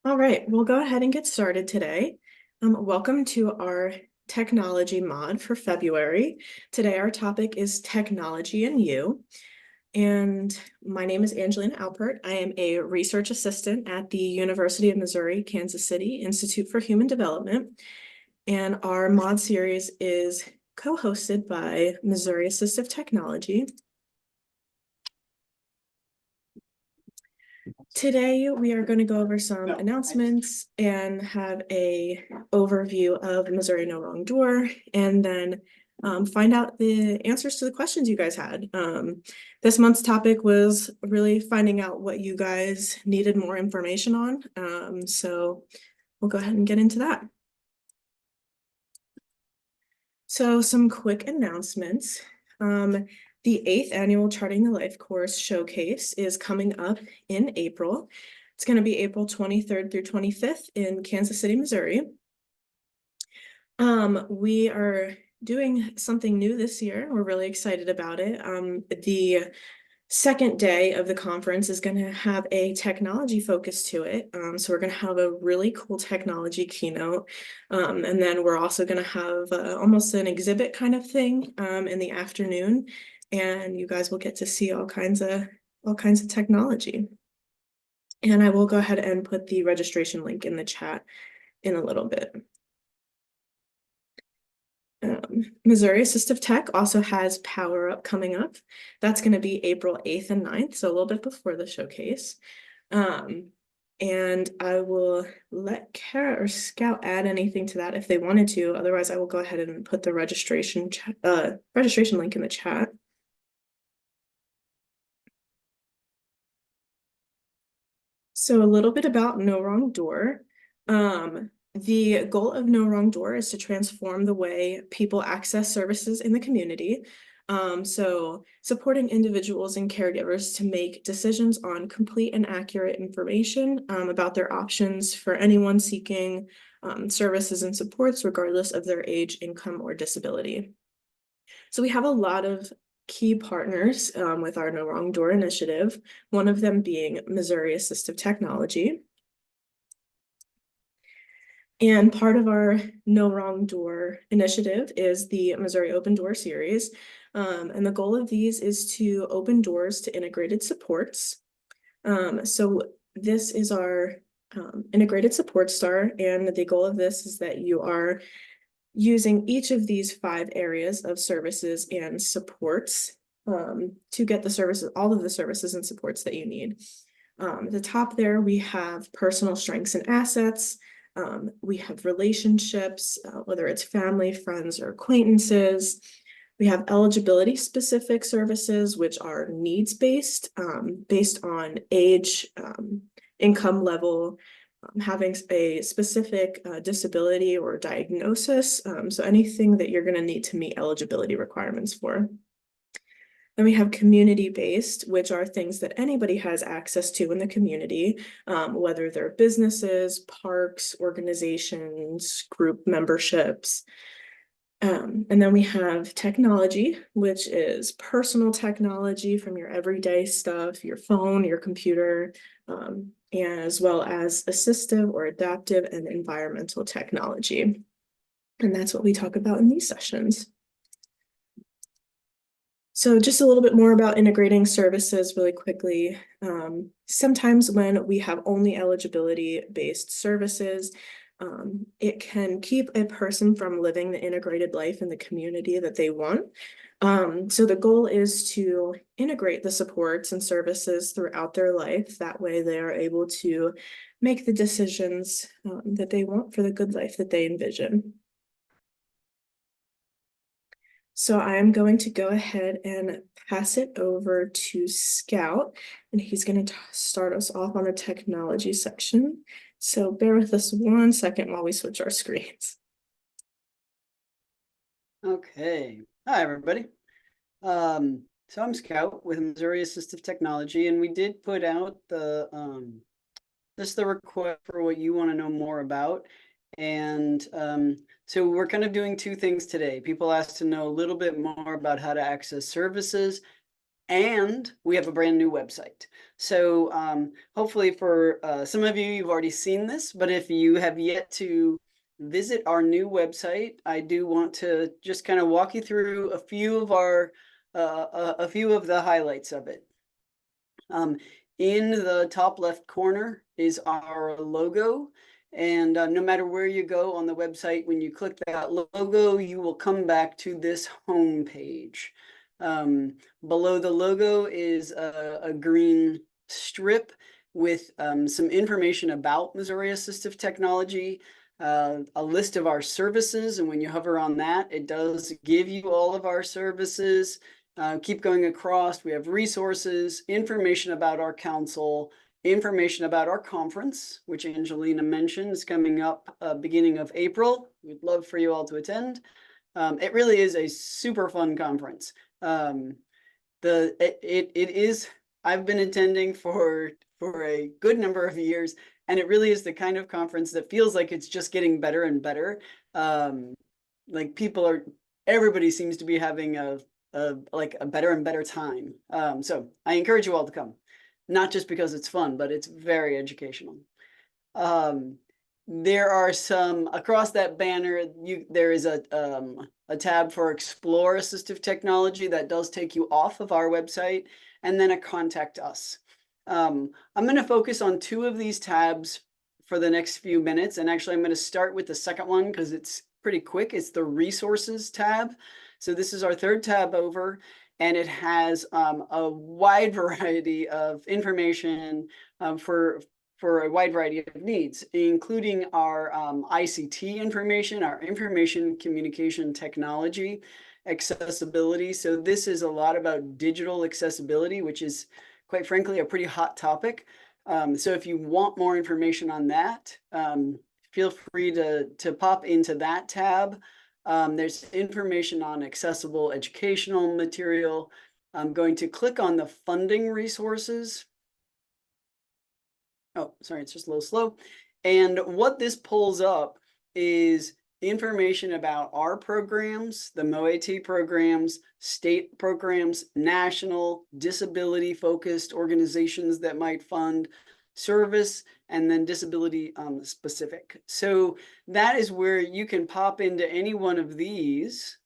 All right, we'll go ahead and get started today. Welcome to our technology mod for February. Today, our topic is technology and you. And my name is Angelina Alpert. I am a research assistant at the University of Missouri, Kansas City Institute for Human Development. And our mod series is co-hosted by Missouri Assistive Technology. Today, we are going to go over some announcements and have a overview of Missouri No Wrong Door, and then find out the answers to the questions you guys had. This month's topic was really finding out what you guys needed more information on. So we'll go ahead and get into that. So some quick announcements. The 8th annual Charting the Life course showcase is coming up in April. It's going to be April 23rd through 25th in Kansas City, Missouri. We are doing something new this year. We're really excited about it. The second day of the conference is going to have a technology focus to it. So we're going to have a really cool technology keynote. And then we're also going to have almost an exhibit kind of thing in the afternoon. And you guys will get to see all kinds of technology. And I will go ahead and put the registration link in the chat in a little bit. Missouri Assistive Tech also has Power Up coming up. That's going to be April 8th and 9th, so a little bit before the showcase. And I will let Kara or Scout add anything to that if they wanted to. Otherwise, I will go ahead and put the registration link in the chat. So a little bit about No Wrong Door. The goal of No Wrong Door is to transform the way people access services in the community. So supporting individuals and caregivers to make decisions on complete and accurate information about their options for anyone seeking services and supports, regardless of their age, income, or disability. So we have a lot of key partners with our No Wrong Door initiative, one of them being Missouri Assistive Technology. And part of our No Wrong Door initiative is the Missouri Open Door series. And the goal of these is to open doors to integrated supports. So this is our integrated support star, and the goal of this is that you are using each of these 5 areas of services and supports to get the services, all of the services and supports that you need. At the top there, we have personal strengths and assets. We have relationships, whether it's family, friends, or acquaintances. We have eligibility specific services, which are needs-based, based on age, income level, having a specific disability or diagnosis. So anything that you're going to need to meet eligibility requirements for. Then we have community-based, which are things that anybody has access to in the community, whether they're businesses, parks, organizations, group memberships. And then we have technology, which is personal technology from your everyday stuff, your phone, your computer, as well as assistive or adaptive and environmental technology. And that's what we talk about in these sessions. So just a little bit more about integrating services really quickly. Sometimes when we have only eligibility-based services, it can keep a person from living the integrated life in the community that they want. So the goal is to integrate the supports and services throughout their life. That way they are able to make the decisions that they want for the good life that they envision. So I'm going to go ahead and pass it over to Scout, and he's going to start us off on the technology section. So bear with us 1 second while we switch our screens. Okay. Hi, everybody. So I'm Scout with Missouri Assistive Technology, and we did put out the the request for what you want to know more about. And so we're kind of doing 2 things today. People asked to know a little bit more about how to access services, And we have a brand new website. So hopefully for some of you, you've already seen this, but if you have yet to visit our new website, I do want to just kind of walk you through a few of a few of the highlights of it. In the top left corner is our logo. And no matter where you go on the website, when you click that logo, you will come back to this home page. Below the logo is a green strip with some information about Missouri Assistive Technology, a list of our services. And when you hover on that, it does give you all of our services. Keep going across. We have resources, information about our council, information about our conference, which Angelina mentioned is coming up beginning of April. We'd love for you all to attend. It really is a super fun conference. It is, I've been attending for a good number of years, and it really is the kind of conference that feels like it's just getting better and better. Like everybody seems to be having a better and better time. So I encourage you all to come, not just because it's fun, but it's very educational. There are some across that banner. There is a tab for Explore Assistive Technology that does take you off of our website, and then a Contact Us. I'm going to focus on two of these tabs for the next few minutes, and actually I'm going to start with the second one because it's pretty quick. It's the Resources tab. So this is our third tab over, and it has a wide variety of information for a wide variety of needs, including our ICT information, our information communication technology accessibility. So this is a lot about digital accessibility, which is quite frankly a pretty hot topic. So if you want more information on that, feel free to pop into that tab. There's information on accessible educational material. I'm going to click on the funding resources. Oh, sorry, it's just a little slow. And what this pulls up is information about our programs, the MOAT programs, state programs, national, disability-focused organizations that might fund service, and then disability specific. So that is where you can pop into any one of these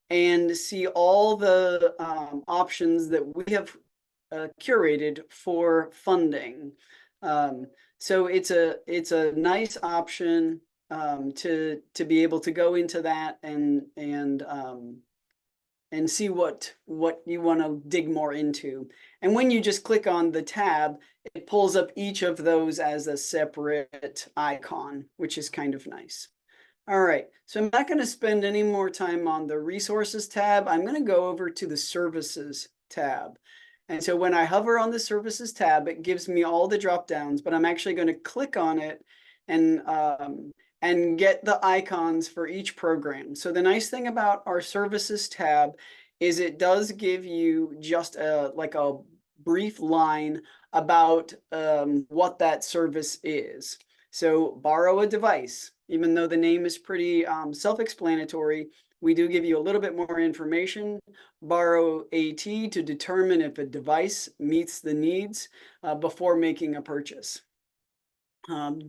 and see all the options that we have curated for funding. So it's a nice option to be able to go into that and see what you want to dig more into. And when you just click on the tab, it pulls up each of those as a separate icon, which is kind of nice. All right, so I'm not going to spend any more time on the Resources tab. I'm going to go over to the Services tab. And so when I hover on the Services tab, it gives me all the drop downs, but I'm actually going to click on it and get the icons for each program. So the nice thing about our Services tab is it does give you just like a brief line about what that service is. So borrow a device, even though the name is pretty self-explanatory, we do give you a little bit more information. Borrow AT to determine if a device meets the needs before making a purchase.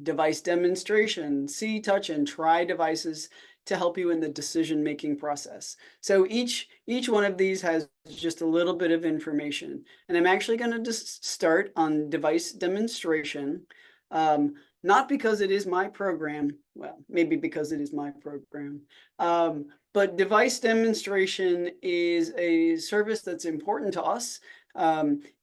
Device demonstration, see, touch, and try devices to help you in the decision-making process. So each one of these has just a little bit of information. And I'm actually going to just start on device demonstration. Not because it is my program, well, maybe because it is my program, but device demonstration is a service that's important to us.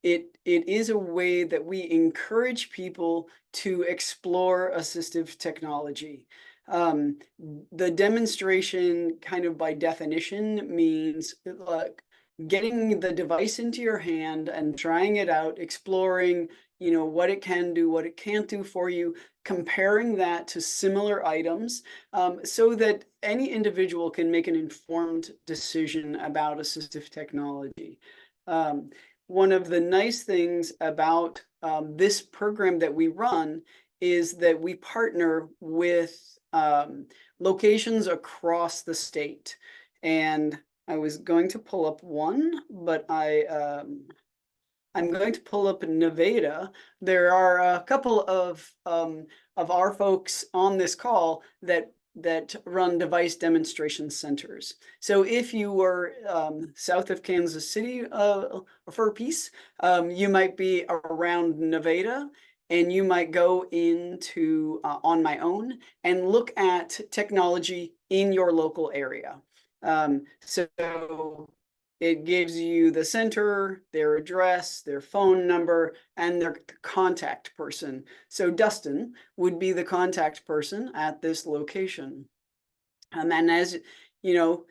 It is a way that we encourage people to explore assistive technology. The demonstration kind of by definition means like getting the device into your hand and trying it out, exploring, you know, what it can do, what it can't do for you, comparing that to similar items so that any individual can make an informed decision about assistive technology. One of the nice things about this program that we run is that we partner with locations across the state. And I was going to pull up one, but I'm going to pull up Nevada. There are a couple of our folks on this call that run device demonstration centers. So if you were south of Kansas City for a piece, you might be around Nevada, and you might go into On My Own and look at technology in your local area. So it gives you the center, their address, their phone number, and their contact person. So Dustin would be the contact person at this location. And as you know,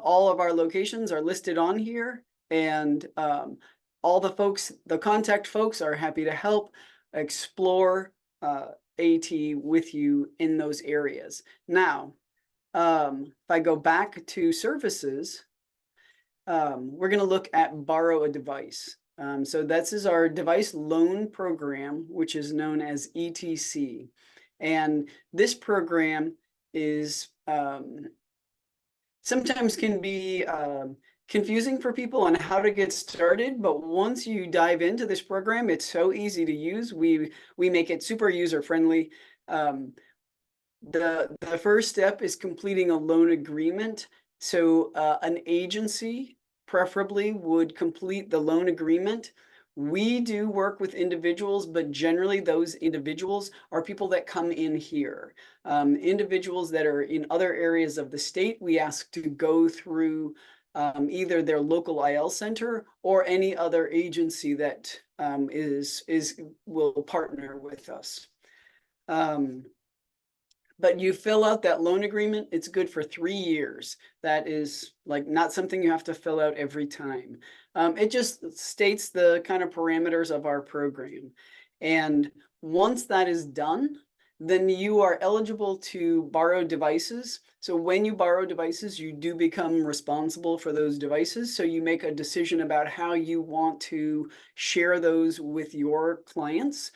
all of our locations are listed on here, and all the folks, the contact folks, are happy to help explore AT with you in those areas. Now, if I go back to services, we're going to look at borrow a device. So this is our device loan program, which is known as ETC. And this program is sometimes can be confusing for people on how to get started, but once you dive into this program, it's so easy to use. We make it super user friendly. The first step is completing a loan agreement. So an agency preferably would complete the loan agreement. We do work with individuals, but generally those individuals are people that come in here. Individuals that are in other areas of the state, we ask to go through either their local IL center or any other agency that will partner with us. But you fill out that loan agreement, it's good for 3 years. That is like not something you have to fill out every time. It just states the kind of parameters of our program. And once that is done, then you are eligible to borrow devices. So when you borrow devices, you do become responsible for those devices. So you make a decision about how you want to share those with your clients.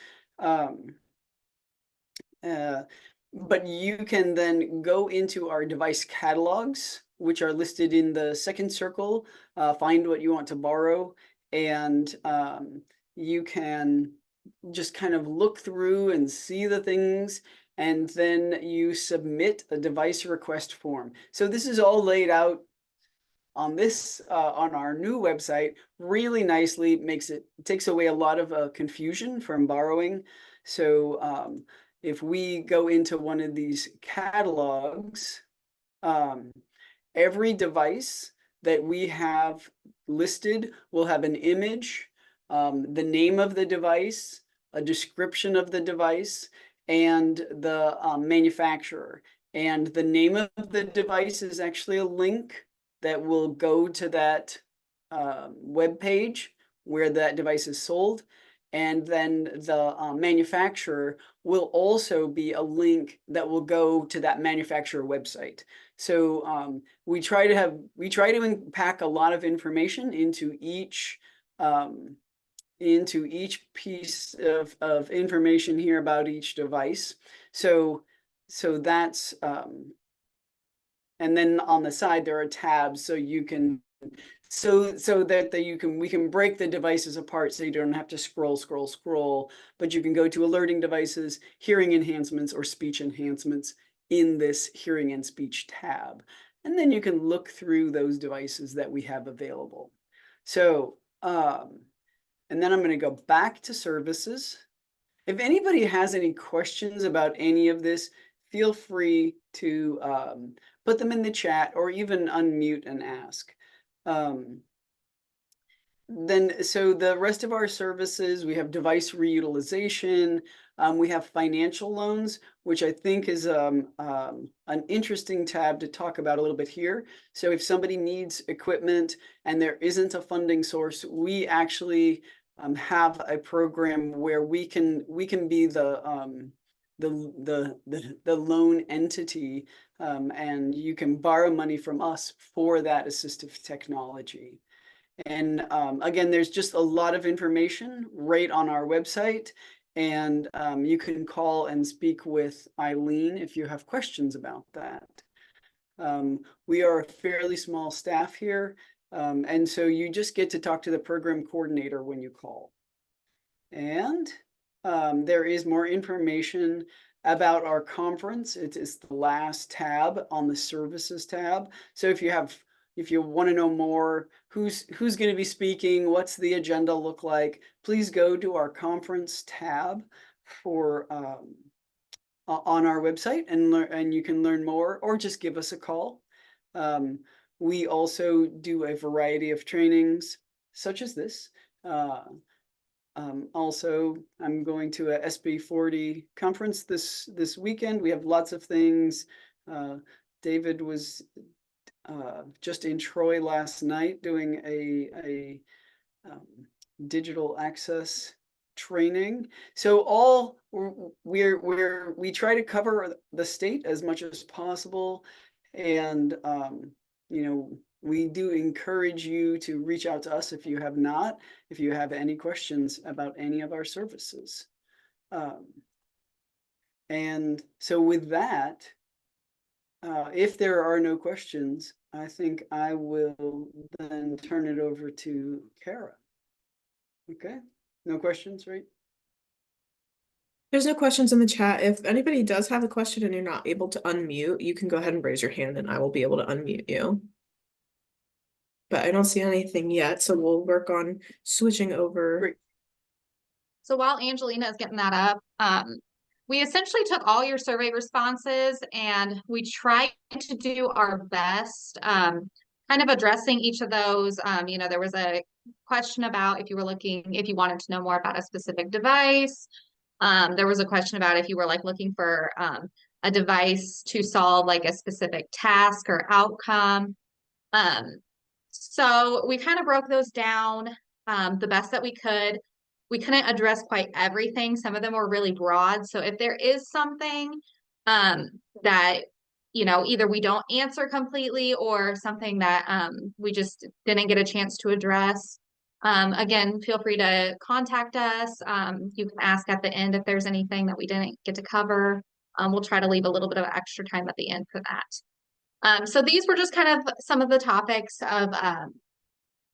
But you can then go into our device catalogs, which are listed in the second circle, find what you want to borrow, and you can just kind of look through and see the things, and then you submit a device request form. So this is all laid out on this on our new website really nicely. Takes away a lot of confusion from borrowing. So if we go into one of these catalogs, every device that we have listed will have an image, the name of the device, a description of the device, and the manufacturer. And the name of the device is actually a link that will go to that web page where that device is sold. And then the manufacturer will also be a link that will go to that manufacturer website. So we try to pack a lot of information into each piece of information here about each device. So that's and then on the side there are tabs, so you can we can break the devices apart so you don't have to scroll, but you can go to alerting devices, hearing enhancements, or speech enhancements in this hearing and speech tab. And then you can look through those devices that we have available. So, and then I'm going to go back to services. If anybody has any questions about any of this, feel free to put them in the chat or even unmute and ask. So the rest of our services, we have device reutilization, we have financial loans, which I think is an interesting tab to talk about a little bit here. So if somebody needs equipment and there isn't a funding source, we actually have a program where we can be the loan entity, and you can borrow money from us for that assistive technology. And again, there's just a lot of information right on our website, and you can call and speak with Eileen if you have questions about that. We are a fairly small staff here, and so you just get to talk to the program coordinator when you call. And there is more information about our conference. It is the last tab on the services tab. So if you want to know more, who's going to be speaking, what's the agenda look like, please go to our conference tab for on our website and you can learn more, or just give us a call. We also do a variety of trainings such as this. Also, I'm going to a SB40 conference this weekend. We have lots of things. David was just in Troy last night doing a digital access training. So we try to cover the state as much as possible, and you know, we do encourage you to reach out to us if you have any questions about any of our services. And so with that, if there are no questions, I think I will then turn it over to Kara. Okay, no questions, right? There's no questions in the chat. If anybody does have a question and you're not able to unmute, you can go ahead and raise your hand and I will be able to unmute you. But I don't see anything yet, so we'll work on switching over. Great. So while Angelina is getting that up, we essentially took all your survey responses and we tried to do our best, kind of addressing each of those. You know, there was a question about if you wanted to know more about a specific device. There was a question about if you were like looking for a device to solve like a specific task or outcome. So we kind of broke those down the best that we could. We couldn't address quite everything. Some of them were really broad. So if there is something that, you know, either we don't answer completely or something that we just didn't get a chance to address, again, feel free to contact us. You can ask at the end if there's anything that we didn't get to cover. We'll try to leave a little bit of extra time at the end for that. So these were just kind of some of the topics of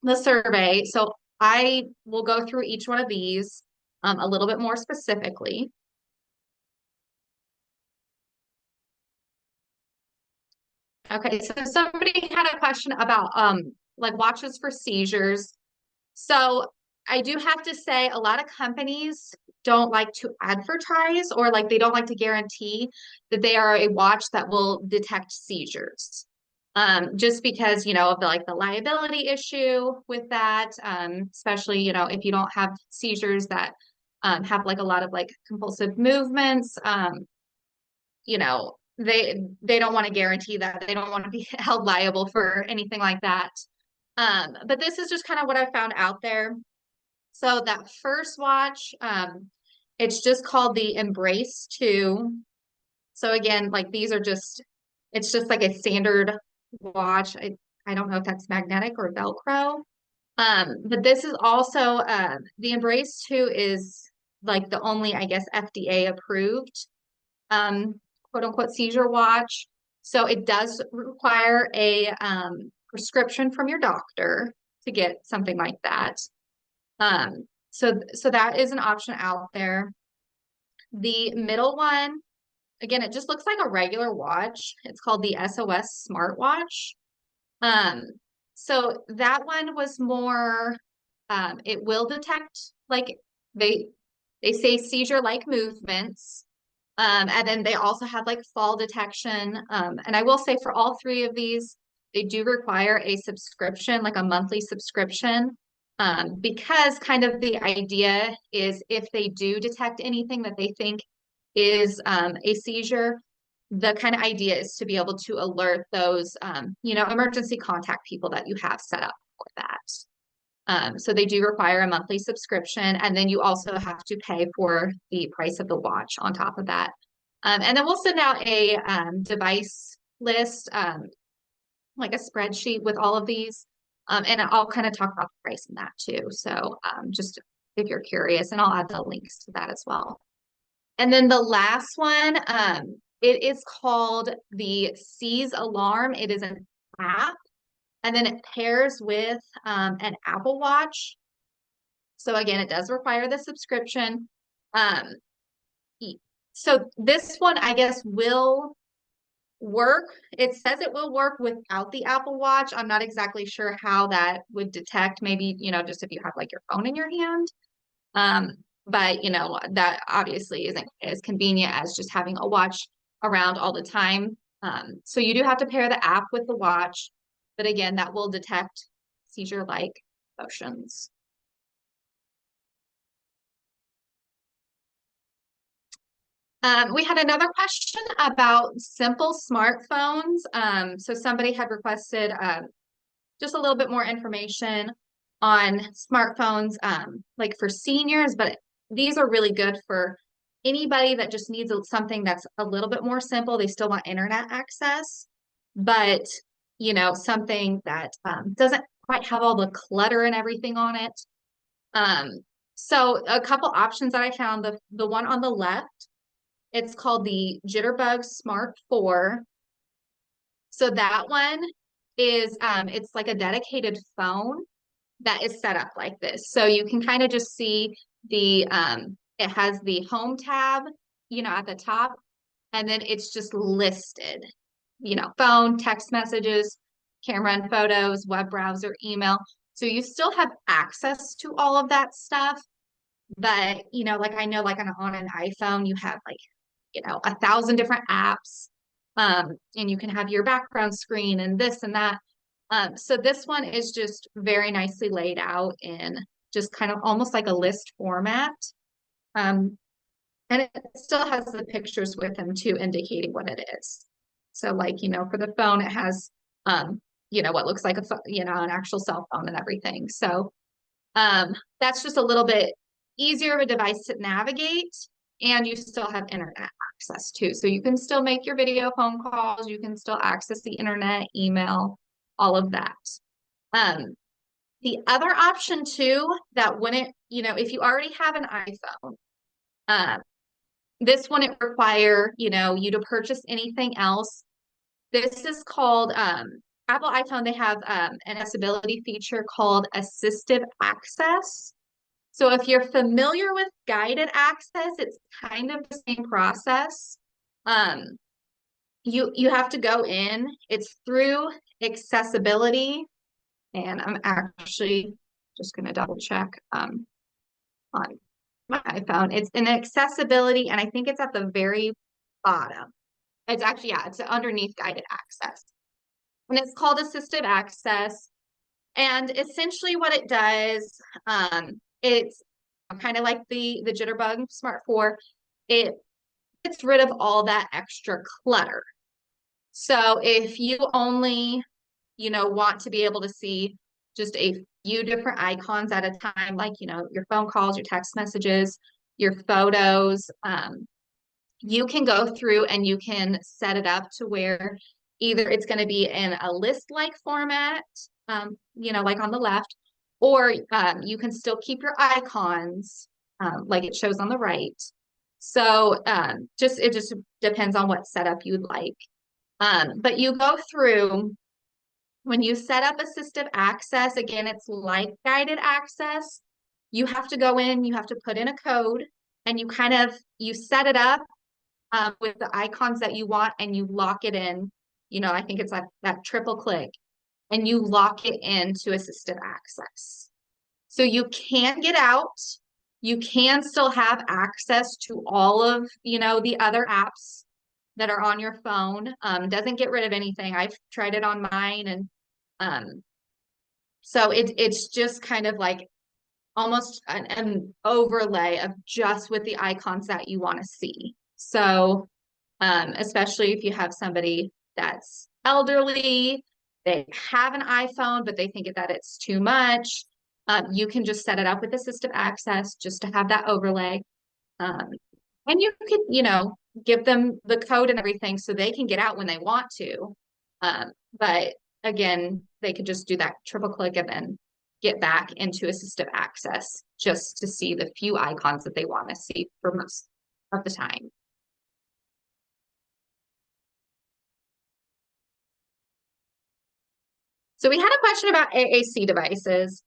the survey. So I will go through each one of these a little bit more specifically. Okay, so somebody had a question about like watches for seizures. So I do have to say a lot of companies don't like to advertise or like they don't like to guarantee that they are a watch that will detect seizures. Just because, you know, of the liability issue with that, especially, you know, if you don't have seizures that have like a lot of like compulsive movements, you know, they don't want to guarantee that. They don't want to be held liable for anything like that. But this is just kind of what I found out there. So that first watch, it's just called the Embrace 2. So again, like these are just, it's just like a standard watch. I don't know if that's magnetic or Velcro. But this is also, the Embrace 2 is like the only, I guess, FDA approved, quote unquote seizure watch. So it does require a prescription from your doctor to get something like that. So that is an option out there. The middle one, again, it just looks like a regular watch. It's called the SOS smartwatch. So that one was more, it will detect, like they say seizure-like movements. And then they also have like fall detection. And I will say for all three of these, they do require a subscription, like a monthly subscription. Because kind of the idea is if they do detect anything that they think is a seizure, the kind of idea is to be able to alert those, you know, emergency contact people that you have set up for that. So they do require a monthly subscription, and then you also have to pay for the price of the watch on top of that. And then we'll send out a device list, like a spreadsheet with all of these. And I'll kind of talk about the price in that too. So just if you're curious, and I'll add the links to that as well. And then the last one, It is called the Seize Alarm. It is an app, and then it pairs with an Apple Watch. So again, it does require the subscription. So this one, I guess, will work. It says it will work without the Apple Watch. I'm not exactly sure how that would detect, maybe, just if you have like your phone in your hand. But that obviously isn't as convenient as just having a watch around all the time. So you do have to pair the app with the watch, but again, that will detect seizure-like motions. We had another question about simple smartphones. So somebody had requested just a little bit more information on smartphones, like for seniors, but these are really good for anybody that just needs something that's a little bit more simple. They still want internet access, but something that doesn't quite have all the clutter and everything on it. So a couple options that I found, the one on the left, it's called the Jitterbug Smart 4. So that one is, it's like a dedicated phone that is set up like this. So you can kind of just see it has the home tab, at the top, and then it's just listed, phone, text messages, camera and photos, web browser, email. So you still have access to all of that stuff. But, like I know, like on an iPhone, you have like, 1,000 different apps, and you can have your background screen and this and that. So this one is just very nicely laid out in just kind of almost like a list format. And it still has the pictures with them too, indicating what it is. So like, for the phone, it has, what looks like an actual cell phone and everything. So that's just a little bit easier of a device to navigate, and you still have internet access too. So you can still make your video phone calls, you can still access the internet, email, all of that. The other option too, that wouldn't, if you already have an iPhone, this wouldn't require, you to purchase anything else. This is called, Apple iPhone, they have an accessibility feature called Assistive Access. So if you're familiar with guided access, it's kind of the same process. You have to go in, it's through accessibility, and I'm actually just going to double check on my iPhone. It's an accessibility, and I think it's at the very bottom. It's actually, yeah, it's underneath guided access. And it's called Assistive Access. And essentially what it does, it's kind of like the Jitterbug Smart 4. It gets rid of all that extra clutter. So if you only, want to be able to see just a few different icons at a time, like, your phone calls, your text messages, your photos, you can go through and you can set it up to where either it's going to be in a list-like format, like on the left, or you can still keep your icons like it shows on the right. So it just depends on what setup you'd like. But you go through, when you set up assistive access, again, it's like guided access. You have to go in, you have to put in a code, and you set it up with the icons that you want, and you lock it in. I think it's like that triple click, and you lock it into assistive access. So you can get out. You can still have access to all of, the other apps that are on your phone. Doesn't get rid of anything. I've tried it on mine, and so it's just kind of like almost an overlay of just with the icons that you want to see. So especially if you have somebody that's elderly, they have an iPhone, but they think that it's too much, you can just set it up with assistive access just to have that overlay. And you could, give them the code and everything so they can get out when they want to. But again, they could just do that triple click and then get back into assistive access just to see the few icons that they want to see for most of the time. So we had a question about AAC devices.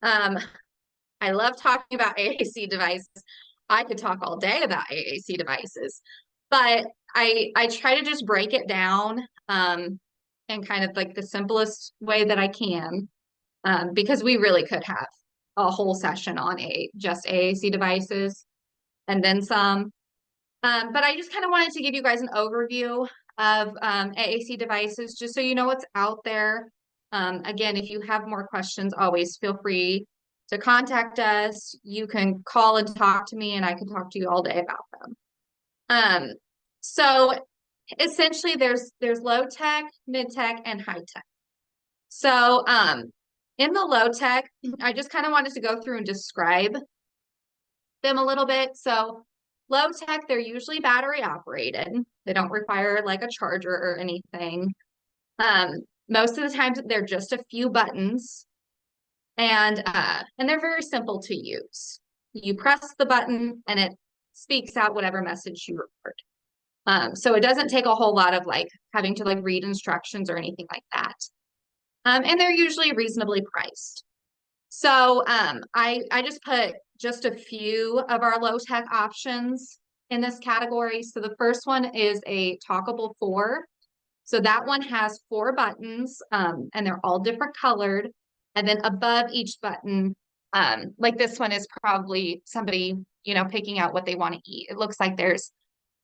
I love talking about AAC devices. I could talk all day about AAC devices, but I try to just break it down in kind of like the simplest way that I can, because we really could have a whole session on just AAC devices and then some. But I just kind of wanted to give you guys an overview of AAC devices, just so you know what's out there. Again, if you have more questions, always feel free to contact us. You can call and talk to me, and I can talk to you all day about them. So essentially, there's low tech, mid tech, and high tech. So in the low tech, I just kind of wanted to go through and describe them a little bit. So low tech, they're usually battery operated. They don't require like a charger or anything. Most of the time they're just a few buttons, and they're very simple to use. You press the button and it speaks out whatever message you record. So it doesn't take a whole lot of like having to like read instructions or anything like that. And they're usually reasonably priced. So I just put just a few of our low tech options in this category. So the first one is a Talkable 4. So that one has 4 buttons, and they're all different colored. And then above each button, like this one is probably somebody, you know, picking out what they want to eat. It looks like there's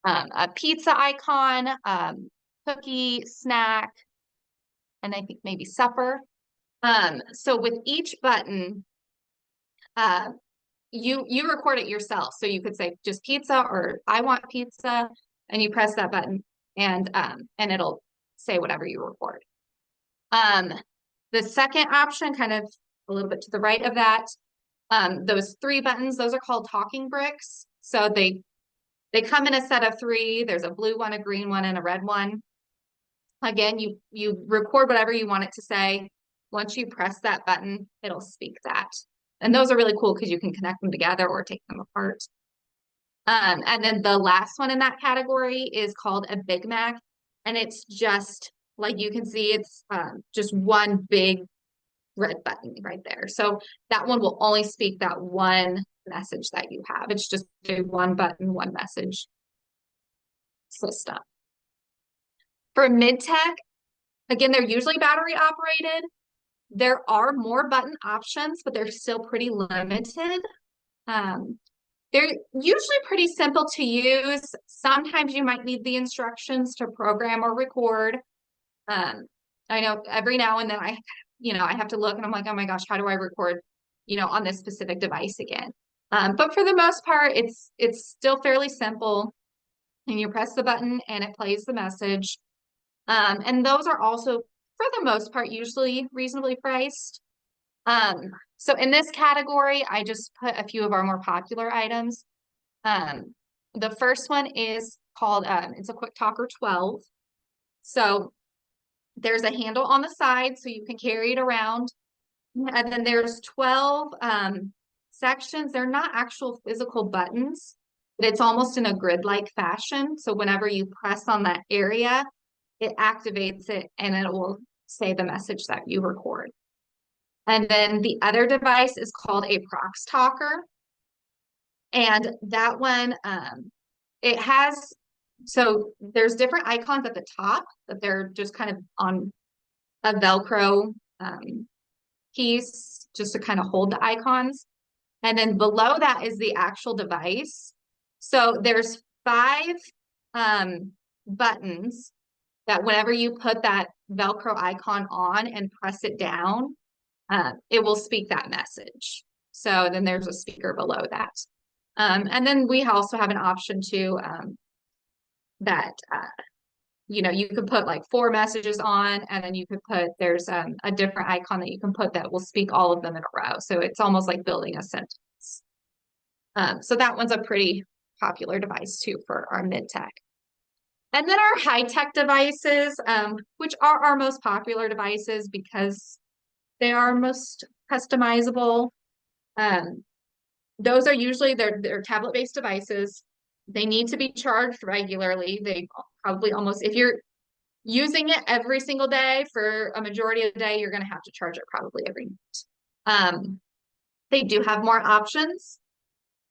a pizza icon, cookie, snack, and I think maybe supper. So with each button, you record it yourself. So you could say just pizza or I want pizza, and you press that button, and it'll say whatever you record. The second option, kind of a little bit to the right of that, those 3 buttons, those are called talking bricks. So they come in a set of 3. There's a blue one, a green one, and a red one. Again, you record whatever you want it to say. Once you press that button, it'll speak that. And those are really cool because you can connect them together or take them apart. And then the last one in that category is called a Big Mac. And it's just, like you can see, it's just one big red button right there. So that one will only speak that one message that you have. It's just a one button, one message system. For mid-tech, again, they're usually battery operated. There are more button options, but they're still pretty limited. They're usually pretty simple to use. Sometimes you might need the instructions to program or record. I know every now and then I have to look and I'm like, oh my gosh, how do I record, on this specific device again? But for the most part, it's still fairly simple. And you press the button and it plays the message. And those are also, for the most part, usually reasonably priced. So in this category, I just put a few of our more popular items. The first one is called, it's a Quick Talker 12. So there's a handle on the side so you can carry it around. And then there's 12 sections. They're not actual physical buttons, but it's almost in a grid-like fashion. So whenever you press on that area, it activates it and it will say the message that you record. And then the other device is called a Prox Talker. And that one, it has, so there's different icons at the top that they're just kind of on a Velcro piece just to kind of hold the icons. And then below that is the actual device. So there's 5 buttons that whenever you put that Velcro icon on and press it down, it will speak that message. So then there's a speaker below that. And then we also have an option too that, you could put like 4 messages on, and then you could put, there's a different icon that you can put that will speak all of them in a row. So it's almost like building a sentence. So that one's a pretty popular device too for our mid-tech. And then our high-tech devices, which are our most popular devices because they are most customizable. Those are usually, they're tablet-based devices. They need to be charged regularly. They probably almost, if you're using it every single day for a majority of the day, you're going to have to charge it probably every night. They do have more options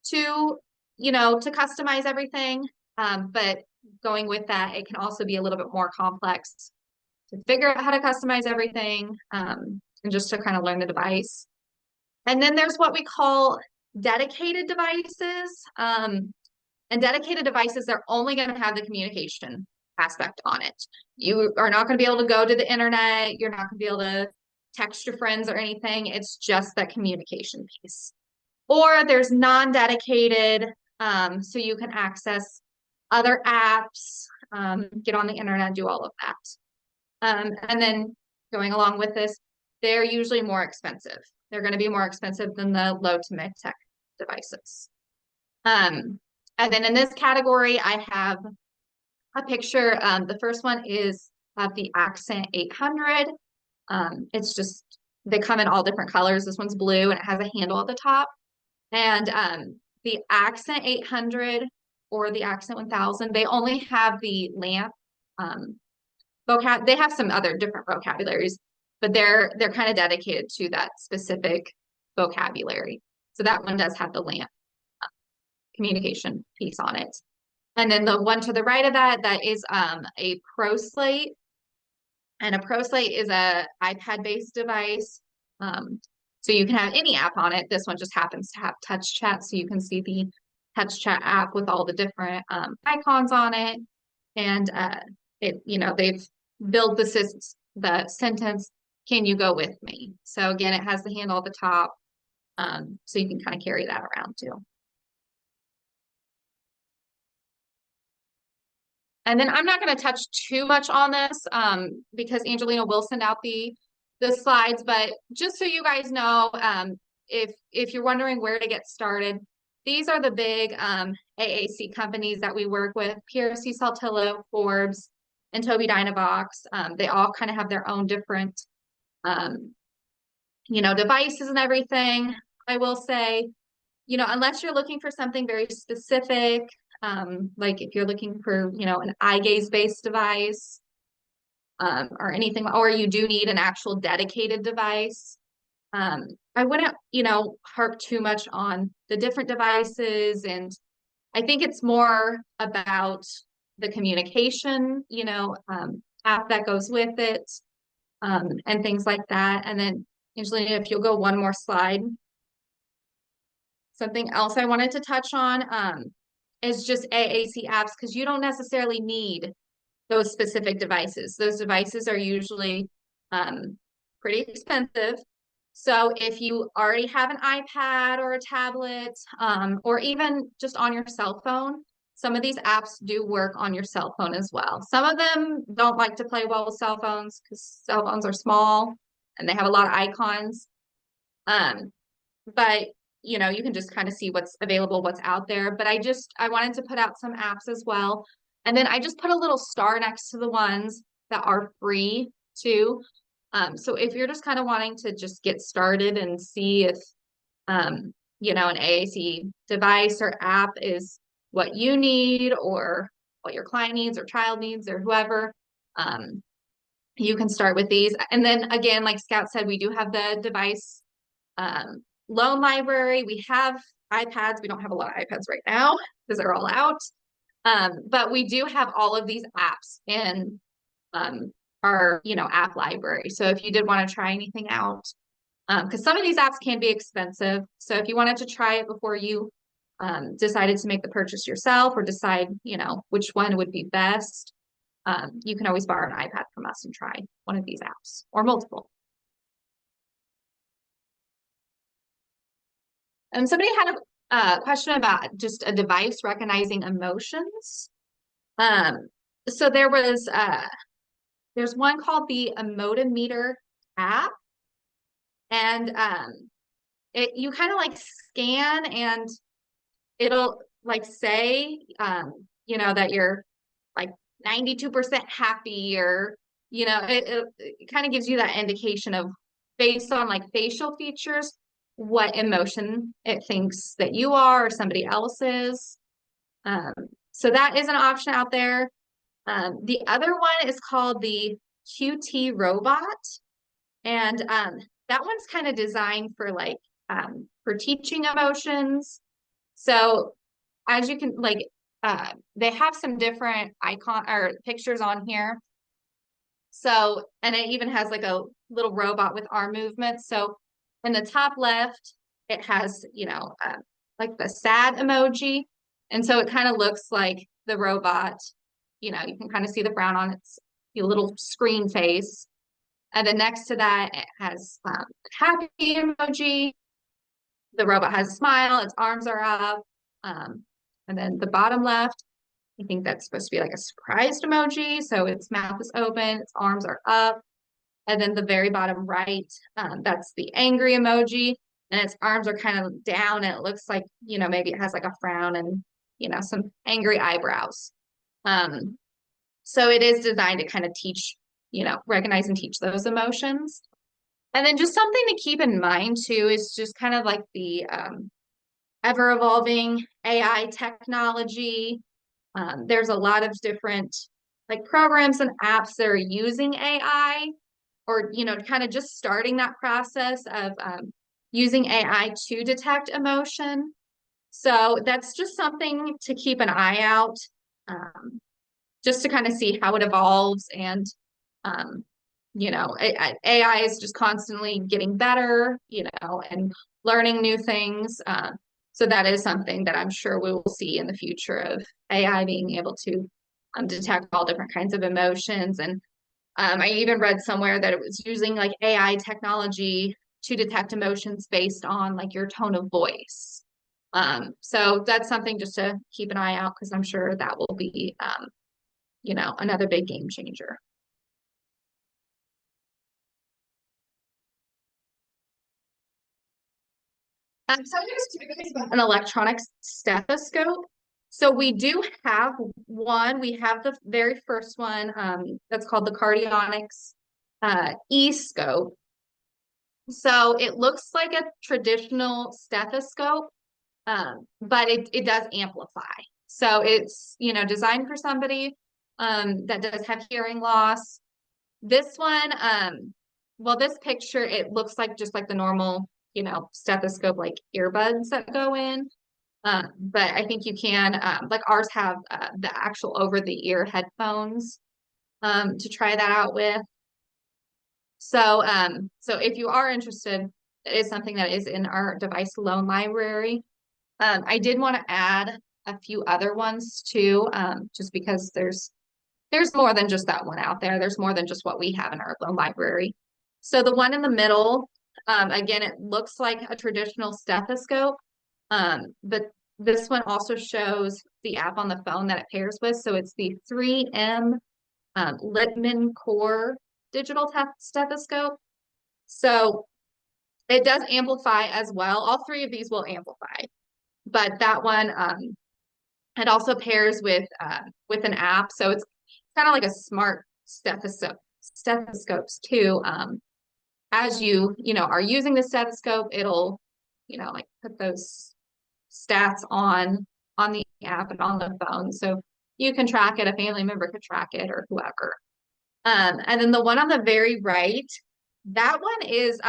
to, to customize everything. But going with that, it can also be a little bit more complex to figure out how to customize everything, and just to kind of learn the device. And then there's what we call dedicated devices. And dedicated devices, they're only going to have the communication aspect on it. You are not going to be able to go to the internet. You're not going to be able to text your friends or anything. It's just that communication piece. Or there's non-dedicated, so you can access other apps, get on the internet, do all of that. And then going along with this, they're usually more expensive. They're going to be more expensive than the low to mid-tech devices. And then in this category, I have a picture. The first one is of the Accent 800. It's just, they come in all different colors. This one's blue and it has a handle at the top. And the Accent 800 or the Accent 1000, they only have the lamp vocab. They have some other different vocabularies, but they're kind of dedicated to that specific vocabulary. So that one does have the lamp communication piece on it. And then the one to the right of that, that is a ProSlate. And a ProSlate is a iPad-based device. So you can have any app on it. This one just happens to have touch chat, so you can see the touch chat app with all the different icons on it. And they've built the sentence, "Can you go with me?" So again, it has the handle at the top, so you can kind of carry that around too. And then I'm not going to touch too much on this because Angelina will send out the slides, but just so you guys know, if you're wondering where to get started, these are the big AAC companies that we work with: PRC, Saltillo, Forbes, and Tobii Dynavox. They all kind of have their own different, devices and everything. I will say, unless you're looking for something very specific, like if you're looking for, an eye gaze based device, or anything, or you do need an actual dedicated device, I wouldn't, harp too much on the different devices. And I think it's more about the communication, app that goes with it, and things like that. And then Angelina, if you'll go one more slide. Something else I wanted to touch on is just AAC apps, because you don't necessarily need those specific devices. Those devices are usually pretty expensive. So if you already have an iPad or a tablet, or even just on your cell phone, some of these apps do work on your cell phone as well. Some of them don't like to play well with cell phones because cell phones are small and they have a lot of icons. But you can just kind of see what's available, what's out there. But I wanted to put out some apps as well. And then I just put a little star next to the ones that are free too. So if you're just kind of wanting to just get started and see if, an AAC device or app is what you need or what your client needs or child needs or whoever, you can start with these. And then again, like Scout said, we do have the device loan library. We have iPads. We don't have a lot of iPads right now because they're all out. But we do have all of these apps in our, app library. So if you did want to try anything out, because some of these apps can be expensive. So if you wanted to try it before you decided to make the purchase yourself or decide, which one would be best, you can always borrow an iPad from us and try one of these apps or multiple. Somebody had a question about just a device recognizing emotions. So there's one called the Emotimeter app, and you kind of like scan and it'll like say that you're like 92% happy, or it kind of gives you that indication of, based on like facial features, what emotion it thinks that you are or somebody else is. So that is an option out there. The other one is called the QT robot. And that one's kind of designed for like for teaching emotions. So as you can they have some different icon or pictures on here. So, and it even has like a little robot with arm movements. So in the top left, it has, like the sad emoji. And so it kind of looks like the robot, you can kind of see the frown on its little screen face. And then next to that, it has happy emoji. The robot has a smile, its arms are up. And then the bottom left, I think that's supposed to be like a surprised emoji. So its mouth is open, its arms are up. And then the very bottom right, that's the angry emoji. And its arms are kind of down and it looks like, maybe it has like a frown and, some angry eyebrows. So it is designed to kind of teach, recognize and teach those emotions. And then just something to keep in mind too is just kind of like the ever evolving AI technology. There's a lot of different like programs and apps that are using AI or, kind of just starting that process of using AI to detect emotion. So that's just something to keep an eye out, just to kind of see how it evolves. And, AI is just constantly getting better, and learning new things. So that is something that I'm sure we will see in the future of AI being able to detect all different kinds of emotions. And I even read somewhere that it was using like AI technology to detect emotions based on like your tone of voice. So that's something just to keep an eye out because I'm sure that will be, another big game changer. So here's an electronic stethoscope. So we do have one. We have the very first one that's called the Cardionics e-scope. So it looks like a traditional stethoscope, but it does amplify. So it's, designed for somebody that does have hearing loss. This one, well, this picture, it looks like just like the normal, stethoscope, like earbuds that go in. But I think you can, like ours have the actual over-the-ear headphones to try that out with. So, so if you are interested, it is something that is in our device loan library. I did want to add a few other ones too, just because there's more than just that one out there. There's more than just what we have in our loan library. So the one in the middle, again, it looks like a traditional stethoscope, but this one also shows the app on the phone that it pairs with. So it's the 3M Littmann Core digital stethoscope. So it does amplify as well. All three of these will amplify, but that one, it also pairs with an app. So it's kind of like a smart stethoscopes too. As you are using the stethoscope, it'll, like put those stats on the app and on the phone. So you can track it, a family member could track it or whoever. And then the one on the very right, that one is,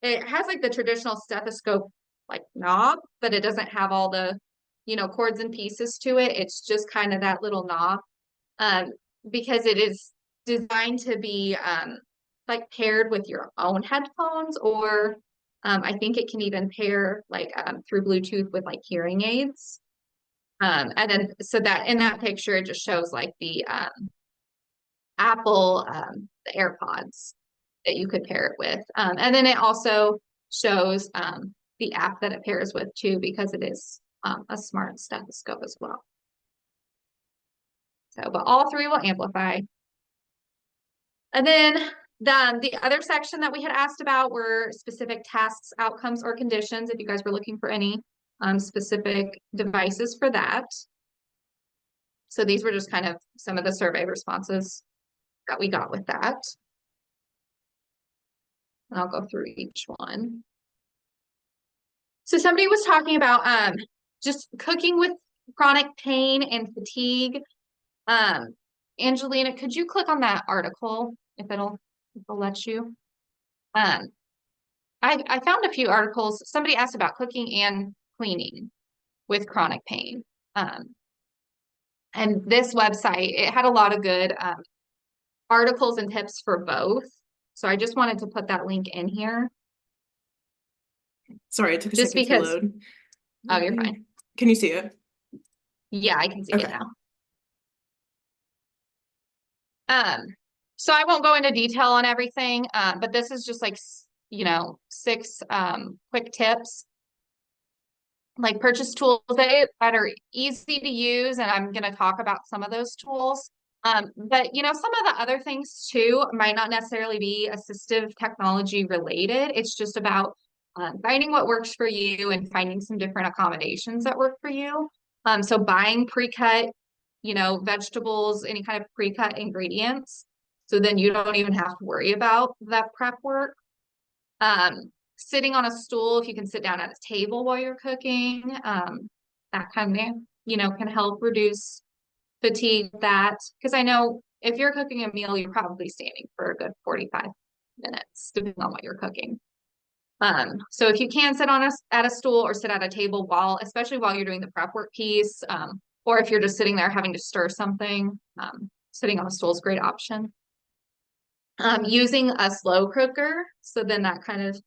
it has like the traditional stethoscope like knob, but it doesn't have all the, cords and pieces to it. It's just kind of that little knob, because it is designed to be, like paired with your own headphones, or, I think it can even pair like, through Bluetooth with like hearing aids. And then, so that in that picture, it just shows like the, Apple, the AirPods that you could pair it with. And then it also shows the app that it pairs with too, because it is a smart stethoscope as well. So, but all three will amplify. And then the other section that we had asked about were specific tasks, outcomes, or conditions, if you guys were looking for any specific devices for that. So these were just kind of some of the survey responses that we got with that. And I'll go through each one. So somebody was talking about just cooking with chronic pain and fatigue. Angelina, could you click on that article if it'll let you? I found a few articles. Somebody asked about cooking and cleaning with chronic pain. And this website, it had a lot of good articles and tips for both. So I just wanted to put that link in here. Sorry, it took a Just second to because- load. Oh, you're fine. Can you see it? Yeah, I can see it Okay. now. So I won't go into detail on everything, but this is just like, you know, 6 quick tips. Like purchase tools that are easy to use, and I'm going to talk about some of those tools. But you know, some of the other things too might not necessarily be assistive technology related. It's just about finding what works for you and finding some different accommodations that work for you. So buying pre-cut, you know, vegetables, any kind of pre-cut ingredients. So then you don't even have to worry about that prep work. Sitting on a stool, if you can sit down at a table while you're cooking, that kind of, you know, can help reduce fatigue that. Because I know if you're cooking a meal, you're probably standing for a good 45 minutes, depending on what you're cooking. So if you can sit on at a stool or sit at a table especially while you're doing the prep work piece, or if you're just sitting there having to stir something, sitting on a stool is a great option. Using a slow cooker, so then that kind of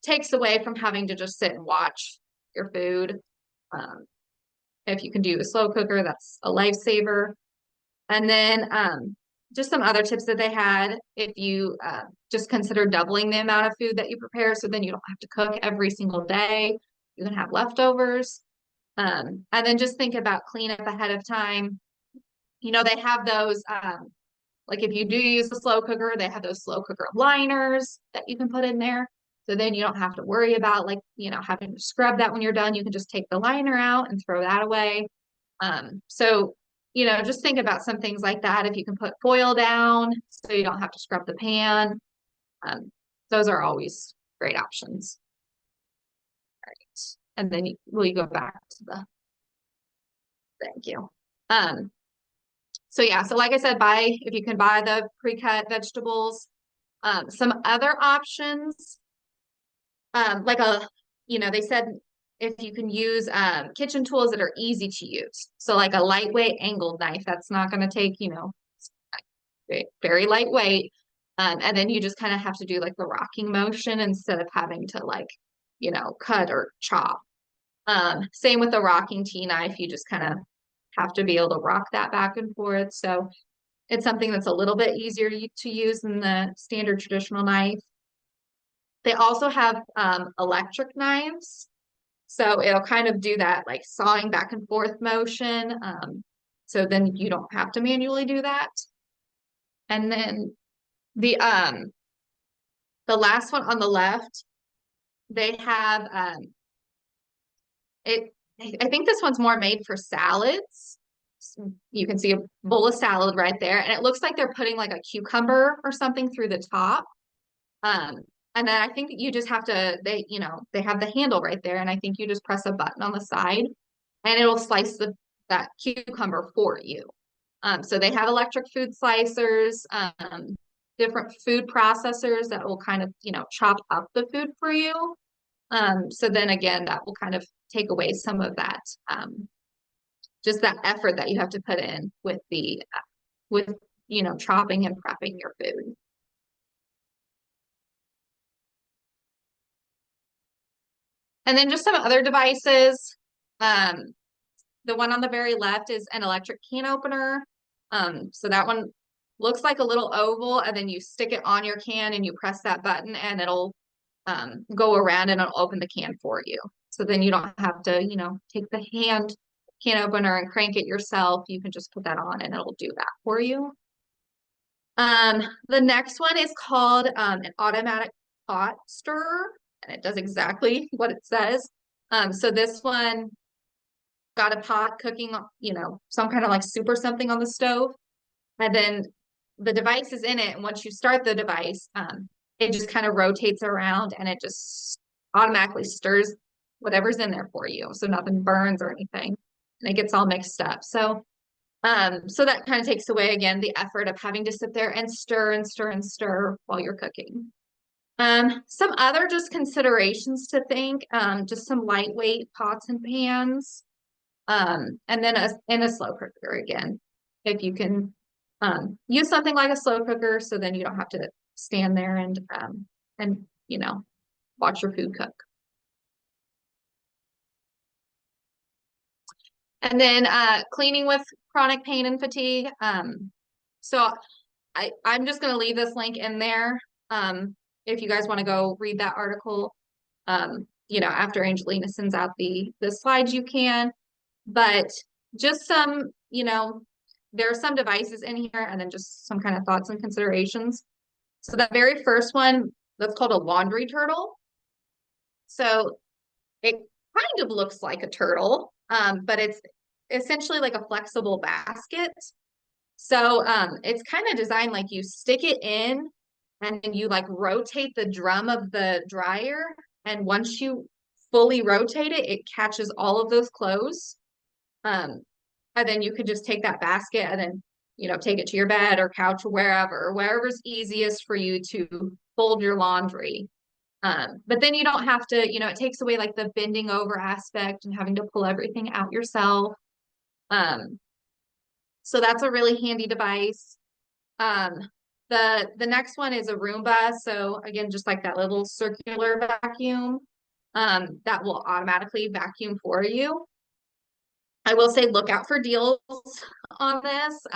takes away from having to just sit and watch your food. If you can do a slow cooker, that's a lifesaver. And then just some other tips that they had, if you just consider doubling the amount of food that you prepare, so then you don't have to cook every single day. You can have leftovers. And then just think about cleanup ahead of time. You know, they have those, like if you do use the slow cooker, they have those slow cooker liners that you can put in there. So then you don't have to worry about like, you know, having to scrub that when you're done. You can just take the liner out and throw that away. So, you know, just think about some things like that. If you can put foil down so you don't have to scrub the pan, those are always great options. All right. And then will you go back to the, thank you. So yeah, so like I said, if you can buy the pre-cut vegetables, some other options, like you know, they said if you can use kitchen tools that are easy to use. So like a lightweight angled knife, that's not going to take, you know, very lightweight. And then you just kind of have to do like the rocking motion instead of having to like, you know, cut or chop. Same with the rocking tea knife, you just kind of have to be able to rock that back and forth. So it's something that's a little bit easier to use than the standard traditional knife. They also have electric knives. So it'll kind of do that like sawing back and forth motion. So then you don't have to manually do that. And then the last one on the left, they have I think this one's more made for salads. You can see a bowl of salad right there, and it looks like they're putting like a cucumber or something through the top. And then I think you just have to, you know, they have the handle right there, and I think you just press a button on the side and it'll slice that cucumber for you. So they have electric food slicers, different food processors that will kind of, you know, chop up the food for you. So then again, that will kind of take away some of that, just that effort that you have to put in with you know, chopping and prepping your food. And then just some other devices. The one on the very left is an electric can opener. So that one looks like a little oval, and then you stick it on your can and you press that button and it'll go around and it'll open the can for you. So then you don't have to, you know, take the hand can opener and crank it yourself. You can just put that on and it'll do that for you. The next one is called an automatic pot stirrer, and it does exactly what it says. So this one got a pot cooking, you know, some kind of like soup or something on the stove, and then the device is in it, and once you start the device, it just kind of rotates around and it just automatically stirs whatever's in there for you, so nothing burns or anything, and it gets all mixed up. So So that kind of takes away again the effort of having to sit there and stir and stir and stir while you're cooking. Some other just considerations to think, just some lightweight pots and pans. And then in a slow cooker again, if you can use something like a slow cooker, so then you don't have to stand there and you know, watch your food cook. And then cleaning with chronic pain and fatigue. So I'm just going to leave this link in there. If you guys want to go read that article, you know, after Angelina sends out the slides, you can. But just some, you know, there are some devices in here, and then just some kind of thoughts and considerations. So that very first one, that's called a laundry turtle. So it kind of looks like a turtle, but it's essentially like a flexible basket. So it's kind of designed like you stick it in and then you like rotate the drum of the dryer. And once you fully rotate it, it catches all of those clothes. And then you could just take that basket and then, you know, take it to your bed or couch or wherever's easiest for you to fold your laundry. But then you don't have to, you know, it takes away like the bending over aspect and having to pull everything out yourself. So that's a really handy device. The next one is a Roomba. So again, just like that little circular vacuum, that will automatically vacuum for you. I will say look out for deals on this,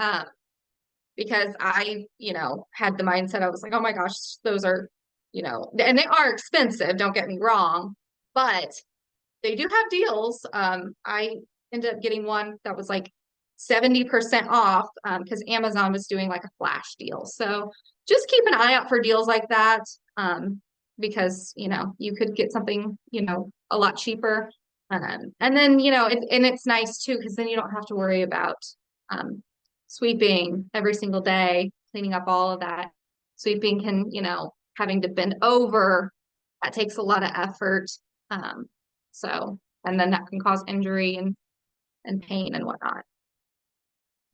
because I, you know, had the mindset, I was like, oh my gosh, those are, you know, and they are expensive, don't get me wrong, but they do have deals. I ended up getting one that was like 70% off, because Amazon was doing like a flash deal. So just keep an eye out for deals like that, because, you know, you could get something, you know, a lot cheaper. And then, you know, and it's nice too, because then you don't have to worry about sweeping every single day, cleaning up all of that. Sweeping can, you know, having to bend over, that takes a lot of effort. So, and then that can cause injury and pain and whatnot.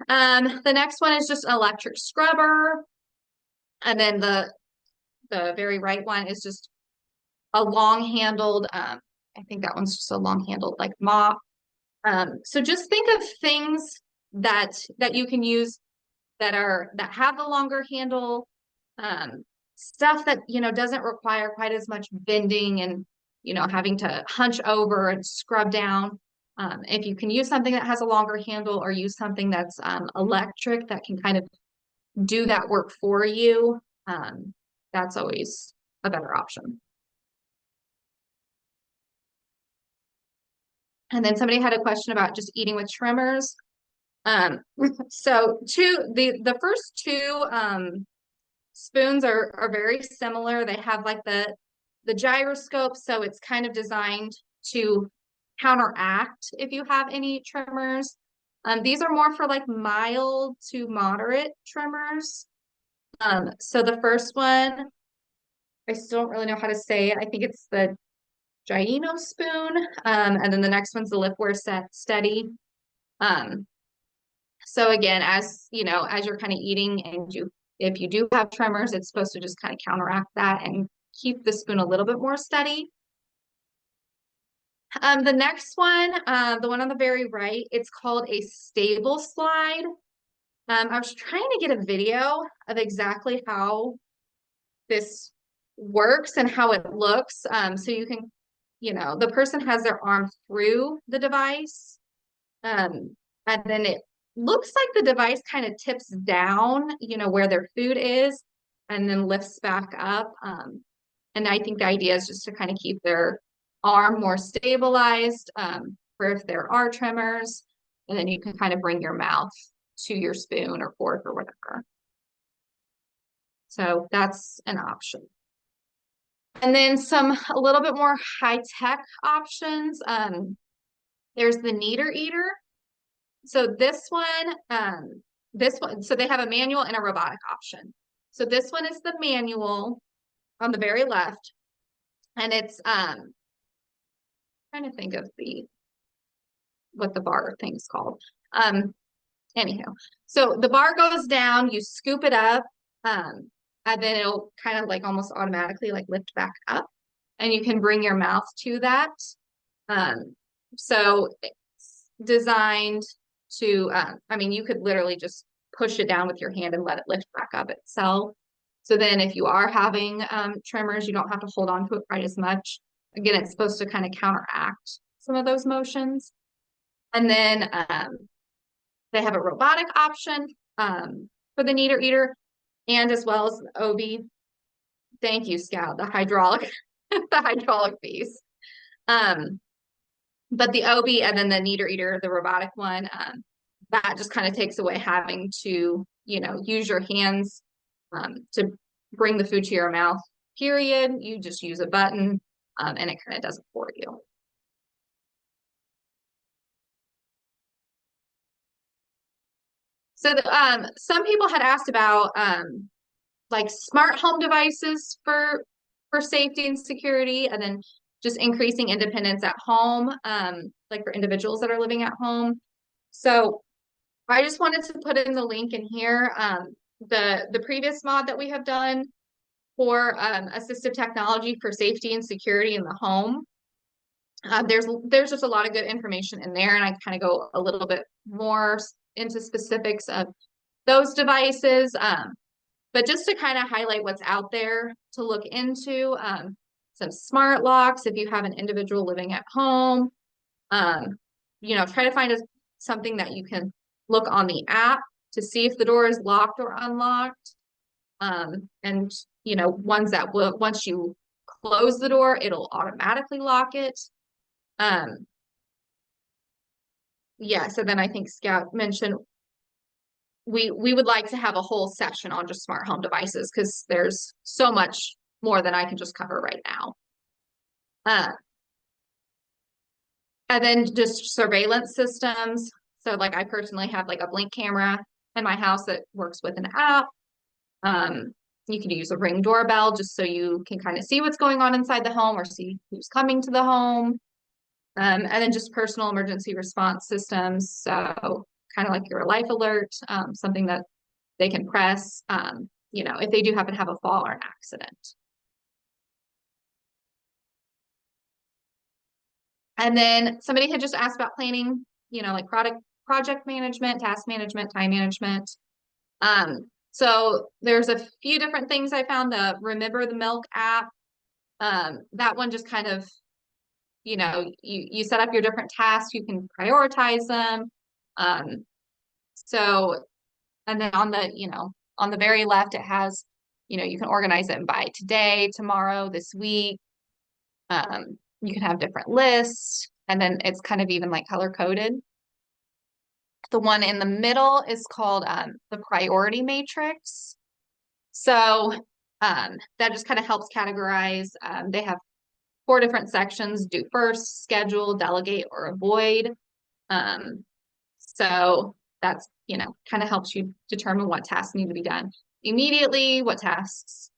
The next one is just an electric scrubber. And then the very right one is just a long-handled, I think that one's just a long-handled like mop. So just think of things that you can use that have the longer handle, stuff that, you know, doesn't require quite as much bending and, you know, having to hunch over and scrub down. If you can use something that has a longer handle or use something that's electric that can kind of do that work for you, that's always a better option. And then somebody had a question about just eating with trimmers. So the first two spoons are very similar. They have like the gyroscope, so it's kind of designed to counteract if you have any tremors. These are more for like mild to moderate tremors. So the first one, I still don't really know how to say it. I think it's the Gino spoon. And then the next one's the Lipware Steady. So again, as you know, as you're kind of eating and if you do have tremors, it's supposed to just kind of counteract that and keep the spoon a little bit more steady. The next one, the one on the very right, it's called a stable slide. I was trying to get a video of exactly how this works and how it looks. So you can, you know, the person has their arm through the device. And then it looks like the device kind of tips down, you know, where their food is, and then lifts back up. And I think the idea is just to kind of keep their arm more stabilized, for if there are tremors, and then you can kind of bring your mouth to your spoon or fork or whatever. So that's an option. And then a little bit more high-tech options. There's the Kneader Eater. So this one, so they have a manual and a robotic option. So this one is the manual on the very left, and it's trying to think of what the bar thing's called. Anywho, so the bar goes down, you scoop it up, and then it'll kind of like almost automatically like lift back up, and you can bring your mouth to that. So it's designed to, I mean, you could literally just push it down with your hand and let it lift back up itself. So then if you are having tremors, you don't have to hold on to it quite as much. Again, it's supposed to kind of counteract some of those motions. And then they have a robotic option for the Neater Eater, and as well as the OB. Thank you, Scout, the hydraulic, the hydraulic piece. But the OB and then the Neater Eater, the robotic one, that just kind of takes away having to, you know, use your hands to bring the food to your mouth, period. You just use a button and it kind of does it for you. So some people had asked about like smart home devices for safety and security, and then just increasing independence at home, like for individuals that are living at home. So I just wanted to put in the link in here, the previous mod that we have done for assistive technology for safety and security in the home. There's just a lot of good information in there, and I kind of go a little bit more into specifics of those devices. But just to kind of highlight what's out there to look into, some smart locks if you have an individual living at home. You know, try to find something that you can look on the app to see if the door is locked or unlocked. And, you know, ones that will, once you close the door, it'll automatically lock it. Yeah, so then I think Scout mentioned we would like to have a whole session on just smart home devices because there's so much more than I can just cover right now. And then just surveillance systems. So like I personally have like a Blink camera in my house that works with an app. You can use a Ring doorbell just so you can kind of see what's going on inside the home or see who's coming to the home. And then just personal emergency response systems. So kind of like your life alert, something that they can press, you know, if they do happen to have a fall or an accident. And then somebody had just asked about planning, you know, like project management, task management, time management. So there's a few different things I found. The Remember the Milk app, that one just kind of, you know, you set up your different tasks, you can prioritize them. So, and then on the, you know, on the very left, it has, you know, you can organize it by today, tomorrow, this week. You can have different lists, and then it's kind of even like color coded. The one in the middle is called the priority matrix. So that just kind of helps categorize. They have 4 different sections: do first, schedule, delegate, or avoid. So that's, you know, kind of helps you determine what tasks need to be done immediately, what tasks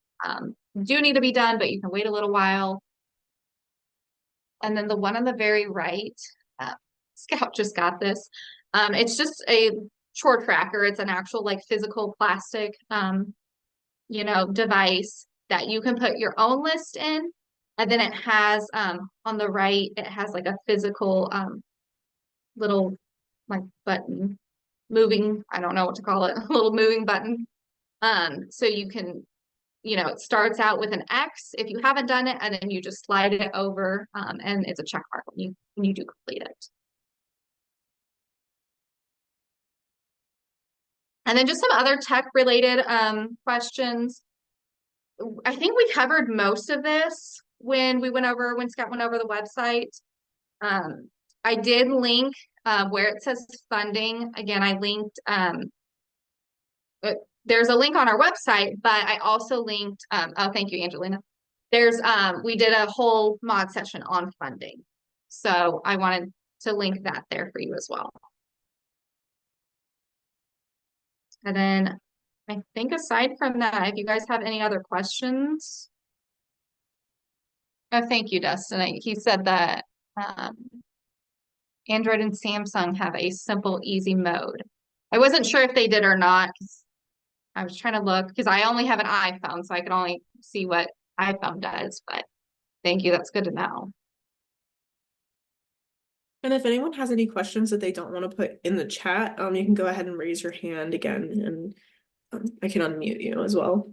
do need to be done, but you can wait a little while. And then the one on the very right, Scout just got this. It's just a chore tracker. It's an actual like physical plastic, you know, device that you can put your own list in. And then it has, on the right, it has like a physical little like button moving, I don't know what to call it, a little moving button. So you can, you know, it starts out with an X if you haven't done it, and then you just slide it over, and it's a check mark when you do complete it. And then just some other tech related questions. I think we covered most of this when Scott went over the website. I did link where it says funding. Again, I linked, there's a link on our website, but I also linked, oh, thank you, Angelina. There's, we did a whole mod session on funding. So I wanted to link that there for you as well. And then I think aside from that, if you guys have any other questions. Oh, thank you, Dustin. He said that Android and Samsung have a simple, easy mode. I wasn't sure if they did or not, 'cause I was trying to look, because I only have an iPhone, so I can only see what iPhone does, but thank you, that's good to know. And if anyone has any questions that they don't want to put in the chat, you can go ahead and raise your hand again, and I can unmute you as well.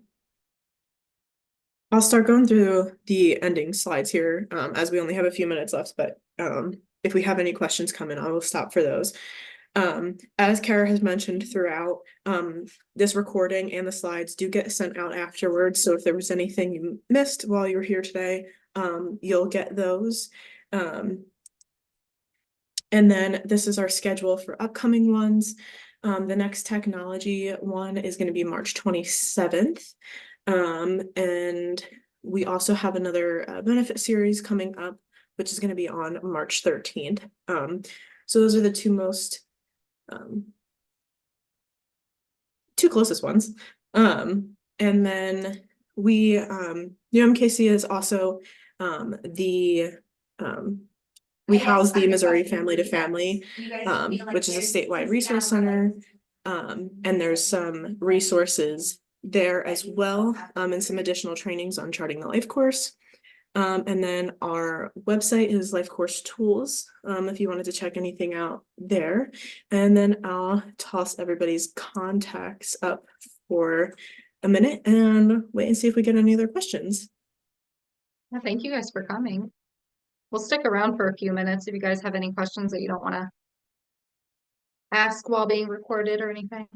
I'll start going through the ending slides here, as we only have a few minutes left, but if we have any questions come in, I will stop for those. As Kara has mentioned throughout, this recording and the slides do get sent out afterwards, so if there was anything you missed while you were here today, you'll get those. And then this is our schedule for upcoming ones. The next technology one is going to be March 27th. And we also have another benefit series coming up, which is going to be on March 13th. So those are the two closest ones. And then UMKC is also we house the Missouri Family to Family, which is a statewide resource center. And there's some resources there as well, and some additional trainings on charting the life course. And then our website is Life Course Tools, if you wanted to check anything out there. And then I'll toss everybody's contacts up for a minute and wait and see if we get any other questions. Well, thank you guys for coming. We'll stick around for a few minutes if you guys have any questions that you don't want to ask while being recorded or anything.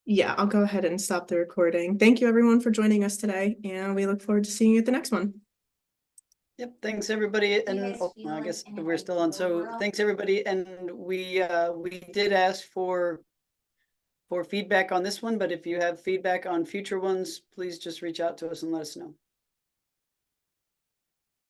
Yeah, I'll go ahead and stop the recording. Thank you everyone for joining us today, and we look forward to seeing you at the next one. Yep, thanks everybody, and I guess we're still on, so thanks everybody, and we did ask for feedback on this one, but if you have feedback on future ones, please just reach out to us and let us know.